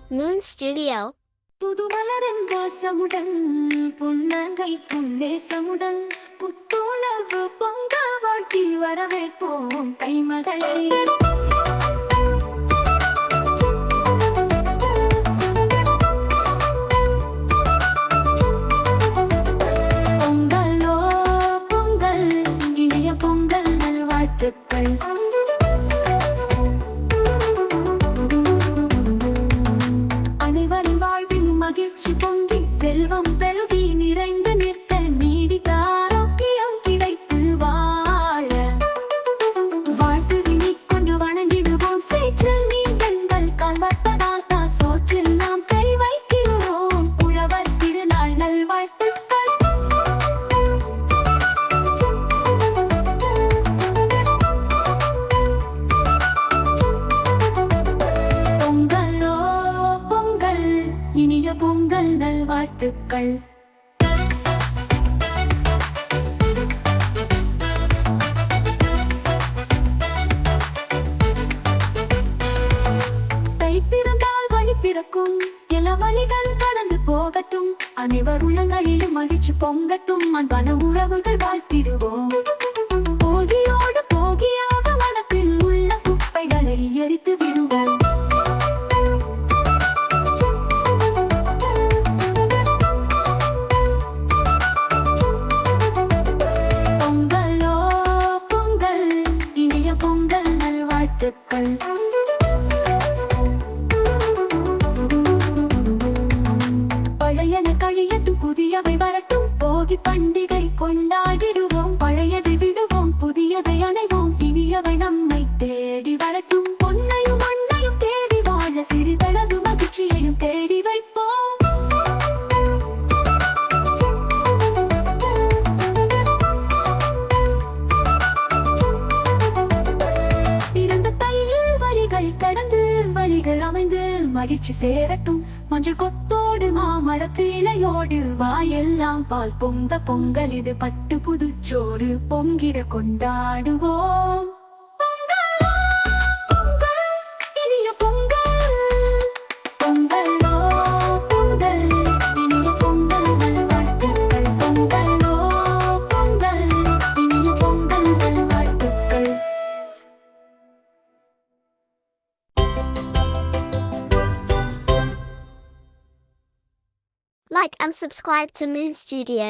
Moon Studio. புதுமலரின் வாசமுடன் புன்னகை புன்னேசமுடன் புத்துணர்வு பொங்க வாழ்த்தி வரவேற்போம் கைமகளை. பொங்கலோ பொங்கல், இனிய பொங்கல் நல்வாழ்த்துக்கள். அனைவரின் வாழ்வில் மகிழ்ச்சி பொங்கி செல்வம் பெருகி நிறைந்து நிற்க நீடித்த ஆரோக்கியம் கிடைத்து வாழ வாழ்த்துதினை கொண்டு வணங்கிடுவோம். சேற்றில் நீங்கள் கால்வற்பதால் தான் சோற்றில் நாம் கை வைக்கிறோம். உழவர் திருநாள் நல்வாழ்த்துக்கள். பொங்கலோ பொங்கல், இனிய பொங்கல் நல்வாழ்த்துக்கள். தை பிறந்தால் வழி பிறக்கும், இளவலிகள் கடந்து போகட்டும். அனைவர் உள்ளங்களிலும் மகிழ்ச்சி பொங்கட்டும். அன்பான உறவுகள் வாழ்த்திடுவோம். போகியோடு போகியாக மனத்தில் உள்ள குப்பைகளை எரித்து விடுவோம். பொங்கலோ பொங்கல், இனிய பொங்கல் நல்வாழ்த்துக்கள். பழையன கழியட்டும், புதியவை வரட்டும். போகி பண்டிகை கொண்டாடிடுவோம். பழையதை விடுவோம், புதியதை அணைவோம். இனியவை நம்மை தேடி வரட்டும். பொன்னையும் மண்ணையும் தேடி வாழ சிறிதளவு மகிழ்ச்சியையும் தேடி வைப்போம். பிறந்த தையில் வழிகள் கடந்து வழிகள் அமைந்து மகிழ்ச்சி சேரட்டும். மஞ்சள் கொத்தோடு மாமரத்து இலையோடு வாயெல்லாம் பால் பொங்க பொங்கல் இது பட்டு புதுச்சோறு பொங்கிட கொண்டாடுவோம். பொங்கலோ பொங்கல், இனிய பொங்கல். பொங்கலோ பொங்கல், இனிய பொங்கல் நல்வாழ்த்துக்கள். பொங்கலோ பொங்கல், இனிய பொங்கல் நல்வாழ்த்துக்கள். Like and subscribe to Moon Studio.